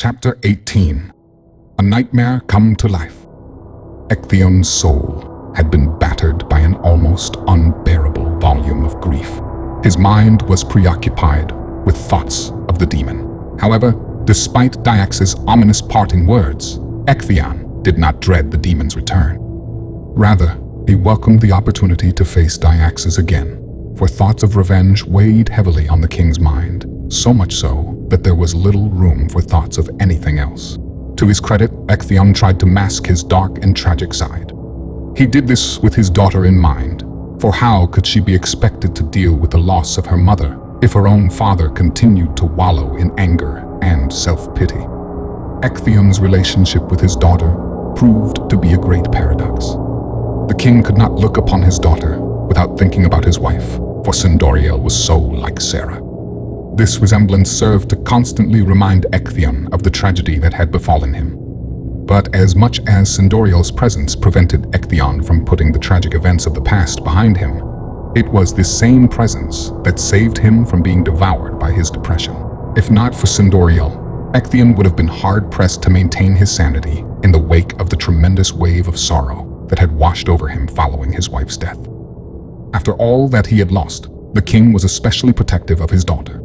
Chapter 18. A Nightmare Come to Life. Ecthion's soul had been battered by an almost unbearable volume of grief. His mind was preoccupied with thoughts of the demon. However, despite Diax's ominous parting words, Ecthion did not dread the demon's return. Rather, he welcomed the opportunity to face Diaxes again, for thoughts of revenge weighed heavily on the king's mind, so much so that there was little room for thoughts of anything else. To his credit, Ecthion tried to mask his dark and tragic side. He did this with his daughter in mind, for how could she be expected to deal with the loss of her mother if her own father continued to wallow in anger and self-pity? Ecthion's relationship with his daughter proved to be a great paradox. The king could not look upon his daughter without thinking about his wife, for Sindoriel was so like Sarah. This resemblance served to constantly remind Ecthion of the tragedy that had befallen him. But as much as Sindoriel's presence prevented Ecthion from putting the tragic events of the past behind him, it was this same presence that saved him from being devoured by his depression. If not for Sindoriel, Ecthion would have been hard-pressed to maintain his sanity in the wake of the tremendous wave of sorrow that had washed over him following his wife's death. After all that he had lost, the king was especially protective of his daughter.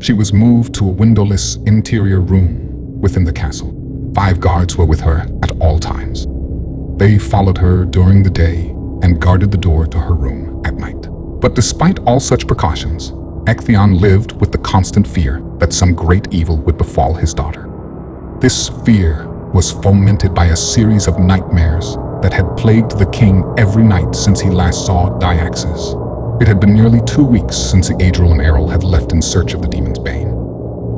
She was moved to a windowless interior room within the castle. 5 guards were with her at all times. They followed her during the day and guarded the door to her room at night. But despite all such precautions, Ecthion lived with the constant fear that some great evil would befall his daughter. This fear was fomented by a series of nightmares that had plagued the king every night since he last saw Diaxes. It had been nearly 2 weeks since Adriel and Errol had left in search of the demon's bane.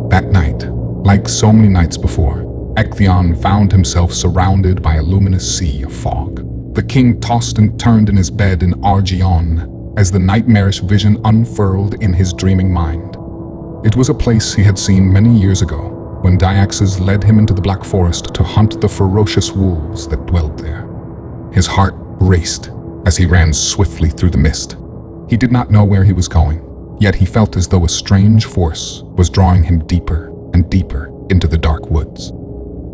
That night, like so many nights before, Ecthion found himself surrounded by a luminous sea of fog. The king tossed and turned in his bed in Argion as the nightmarish vision unfurled in his dreaming mind. It was a place he had seen many years ago, when Diaxes led him into the Black Forest to hunt the ferocious wolves that dwelled there. His heart raced as he ran swiftly through the mist. He did not know where he was going, yet he felt as though a strange force was drawing him deeper and deeper into the dark woods.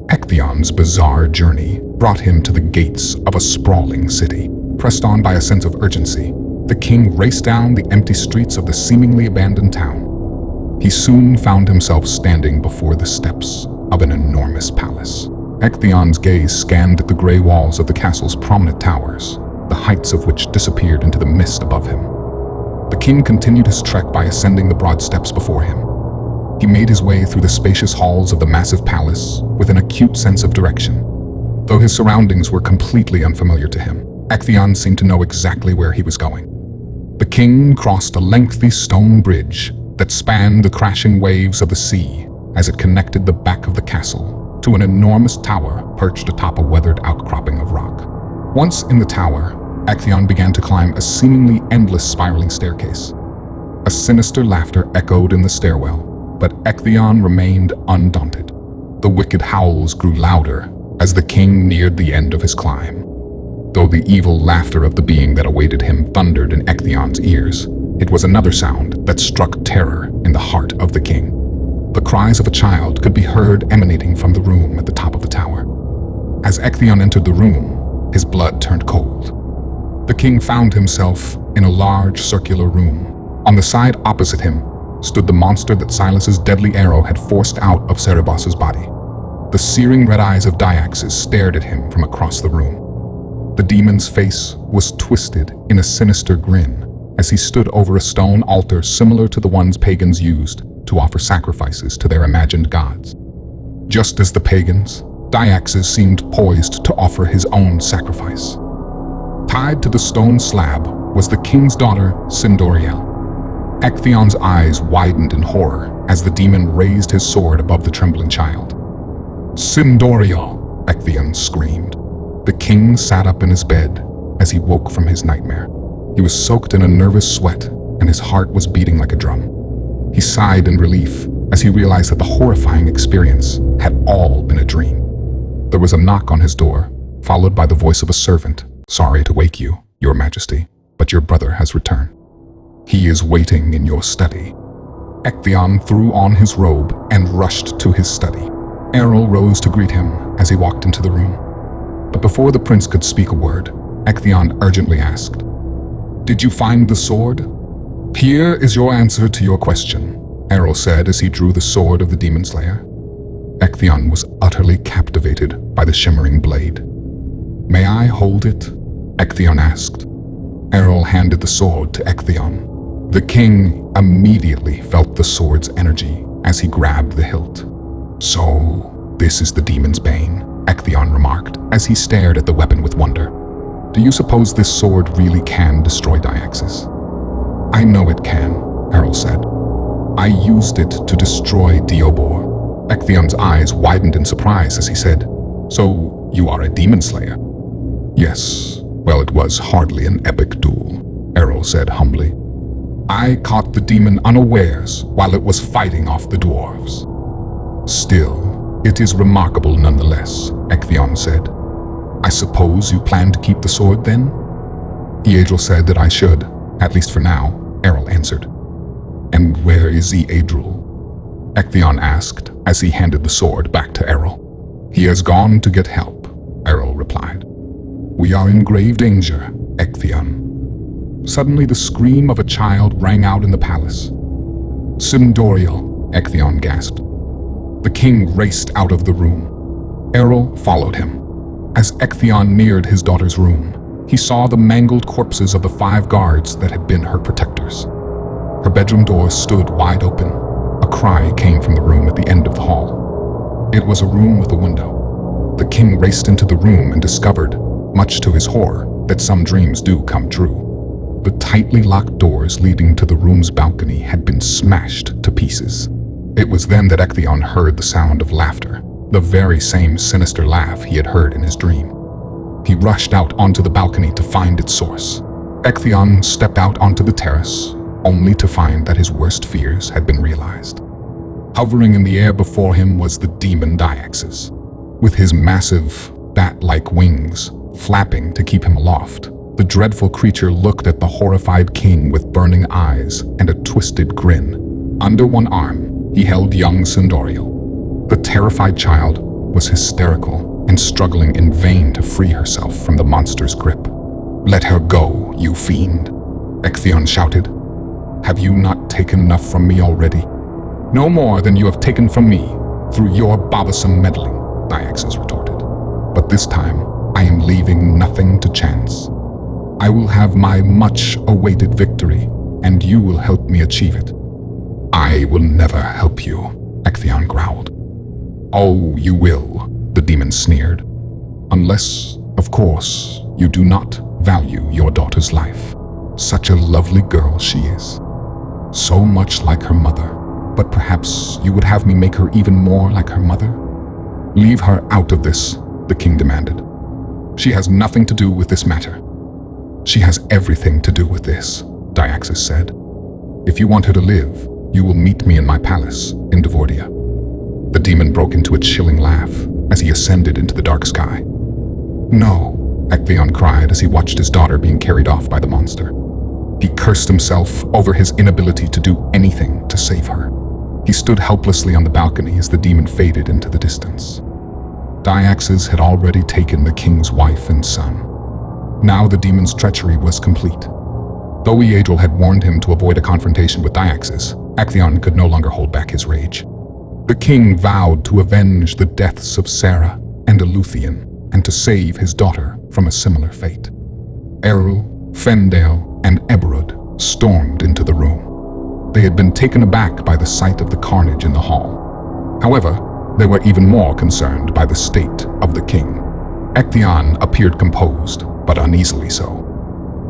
Ecthion's bizarre journey brought him to the gates of a sprawling city. Pressed on by a sense of urgency, the king raced down the empty streets of the seemingly abandoned town. He soon found himself standing before the steps of an enormous palace. Ecthion's gaze scanned the gray walls of the castle's prominent towers, the heights of which disappeared into the mist above him. The king continued his trek by ascending the broad steps before him. He made his way through the spacious halls of the massive palace with an acute sense of direction. Though his surroundings were completely unfamiliar to him, Ecthion seemed to know exactly where he was going. The king crossed a lengthy stone bridge that spanned the crashing waves of the sea as it connected the back of the castle to an enormous tower perched atop a weathered outcropping of rock. Once in the tower, Ecthion began to climb a seemingly endless spiraling staircase. A sinister laughter echoed in the stairwell, but Ecthion remained undaunted. The wicked howls grew louder as the king neared the end of his climb. Though the evil laughter of the being that awaited him thundered in Ecthion's ears, it was another sound that struck terror in the heart of the king. The cries of a child could be heard emanating from the room at the top of the tower. As Ecthion entered the room, his blood turned cold. The king found himself in a large circular room. On the side opposite him stood the monster that Silas's deadly arrow had forced out of Cerebos's body. The searing red eyes of Diaxes stared at him from across the room. The demon's face was twisted in a sinister grin as he stood over a stone altar similar to the ones pagans used to offer sacrifices to their imagined gods. Just as the pagans, Diaxes seemed poised to offer his own sacrifice. Tied to the stone slab was the king's daughter, Sindoriel. Ecthion's eyes widened in horror as the demon raised his sword above the trembling child. "Sindoriel!" Ecthion screamed. The king sat up in his bed as he woke from his nightmare. He was soaked in a nervous sweat, and his heart was beating like a drum. He sighed in relief as he realized that the horrifying experience had all been a dream. There was a knock on his door, followed by the voice of a servant. "Sorry to wake you, Your Majesty, but your brother has returned. He is waiting in your study." Ecthion threw on his robe and rushed to his study. Errol rose to greet him as he walked into the room. But before the prince could speak a word, Ectheon urgently asked, "Did you find the sword?" "Here is your answer to your question," Errol said as he drew the sword of the Demonslayer. Ectheon was utterly captivated by the shimmering blade. "May I hold it?" Ectheon asked. Errol handed the sword to Ectheon. The king immediately felt the sword's energy as he grabbed the hilt. "So, this is the demon's bane," Ectheon remarked as he stared at the weapon with wonder. "Do you suppose this sword really can destroy Diaxis?" "I know it can," Errol said. "I used it to destroy Diobor." Ectheon's eyes widened in surprise as he said, "So, you are a Demonslayer?" "Yes. Well, it was hardly an epic duel," Errol said humbly. "I caught the demon unawares while it was fighting off the dwarves." "Still, it is remarkable nonetheless," Ectheon said. "I suppose you plan to keep the sword then?" "Eadril said that I should, at least for now," Errol answered. "And where is Eadril?" Ectheon asked as he handed the sword back to Errol. "He has gone to get help," Errol replied. "We are in grave danger, Ectheon." Suddenly the scream of a child rang out in the palace. "Sindoriel," Ectheon gasped. The king raced out of the room. Errol followed him. As Ectheon neared his daughter's room, he saw the mangled corpses of the 5 guards that had been her protectors. Her bedroom door stood wide open. A cry came from the room at the end of the hall. It was a room with a window. The king raced into the room and discovered, much to his horror, that some dreams do come true. The tightly locked doors leading to the room's balcony had been smashed to pieces. It was then that Ectheon heard the sound of laughter, the very same sinister laugh he had heard in his dream. He rushed out onto the balcony to find its source. Ectheon stepped out onto the terrace, only to find that his worst fears had been realized. Hovering in the air before him was the demon Diaxis. With his massive, bat-like wings flapping to keep him aloft, the dreadful creature looked at the horrified king with burning eyes and a twisted grin. Under one arm, he held young Sindoriel. The terrified child was hysterical and struggling in vain to free herself from the monster's grip. "Let her go, you fiend," Ectheon shouted. "Have you not taken enough from me already?" "No more than you have taken from me through your bothersome meddling," Diaxis retorted. "But this time, I am leaving nothing to chance. I will have my much-awaited victory, and you will help me achieve it." "I will never help you," Ectheon growled. "Oh, you will," the demon sneered. "Unless, of course, you do not value your daughter's life. Such a lovely girl she is. So much like her mother. But perhaps you would have me make her even more like her mother?" "Leave her out of this," the king demanded. "She has nothing to do with this matter." "She has everything to do with this," Diaxis said. "If you want her to live, you will meet me in my palace in Devordia." The demon broke into a chilling laugh as he ascended into the dark sky. "No," Ectheon cried as he watched his daughter being carried off by the monster. He cursed himself over his inability to do anything to save her. He stood helplessly on the balcony as the demon faded into the distance. Diaxis had already taken the king's wife and son. Now the demon's treachery was complete. Though Eadril had warned him to avoid a confrontation with Diaxis, Ectheon could no longer hold back his rage. The king vowed to avenge the deaths of Sarah and Eluthian, and to save his daughter from a similar fate. Errol, Fendale, and Eberud stormed into the room. They had been taken aback by the sight of the carnage in the hall. However, they were even more concerned by the state of the king. Ectheon appeared composed, but uneasily so.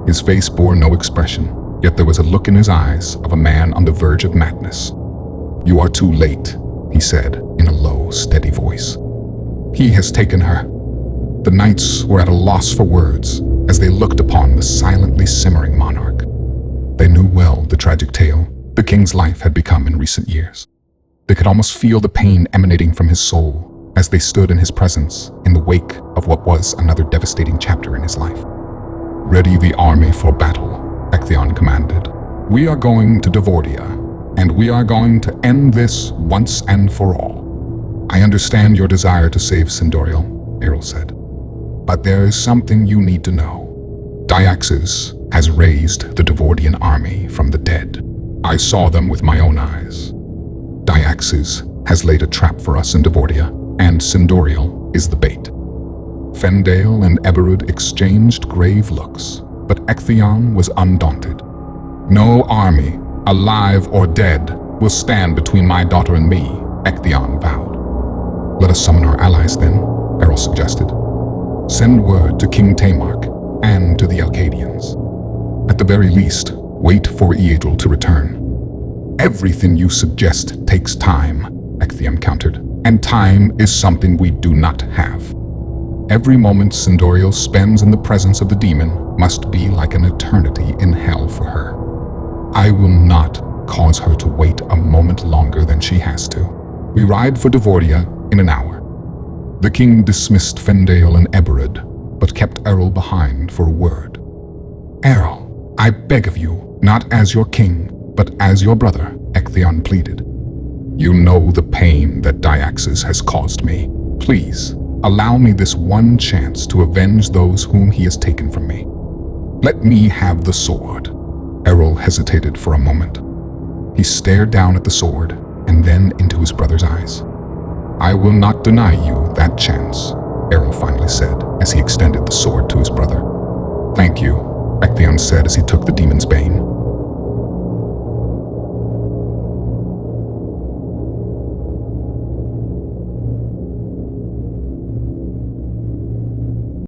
His face bore no expression, yet there was a look in his eyes of a man on the verge of madness. "You are too late," he said in a low, steady voice. "He has taken her." The knights were at a loss for words as they looked upon the silently simmering monarch. They knew well the tragic tale the king's life had become in recent years. They could almost feel the pain emanating from his soul as they stood in his presence in the wake of what was another devastating chapter in his life. "Ready the army for battle," Ectheon commanded. "We are going to Devordia, and we are going to end this once and for all." I understand your desire to save Sindorial, Errol said. But there is something you need to know. Dyaxis has raised the Devordian army from the dead. I saw them with my own eyes. Dyaxis has laid a trap for us in Devordia, and Sindorial is the bait. Fendale and Eberud exchanged grave looks, but Ectheon was undaunted. No army, alive or dead, will stand between my daughter and me, Ectheon vowed. Let us summon our allies then, Errol suggested. Send word to King Tamark and to the Alcadians. At the very least, wait for Eadril to return. Everything you suggest takes time, Ectheon countered, and time is something we do not have. Every moment Sindorial spends in the presence of the demon must be like an eternity in hell for her. I will not cause her to wait a moment longer than she has to. We ride for Devordia in an hour. The king dismissed Fendale and Eberud, but kept Errol behind for a word. Errol, I beg of you, not as your king, but as your brother, Ectheon pleaded. You know the pain that Dyaxis has caused me. Please, allow me this one chance to avenge those whom he has taken from me. Let me have the sword. Errol hesitated for a moment. He stared down at the sword and then into his brother's eyes. I will not deny you that chance, Errol finally said as he extended the sword to his brother. Thank you, Ectheon said as he took the demon's bane.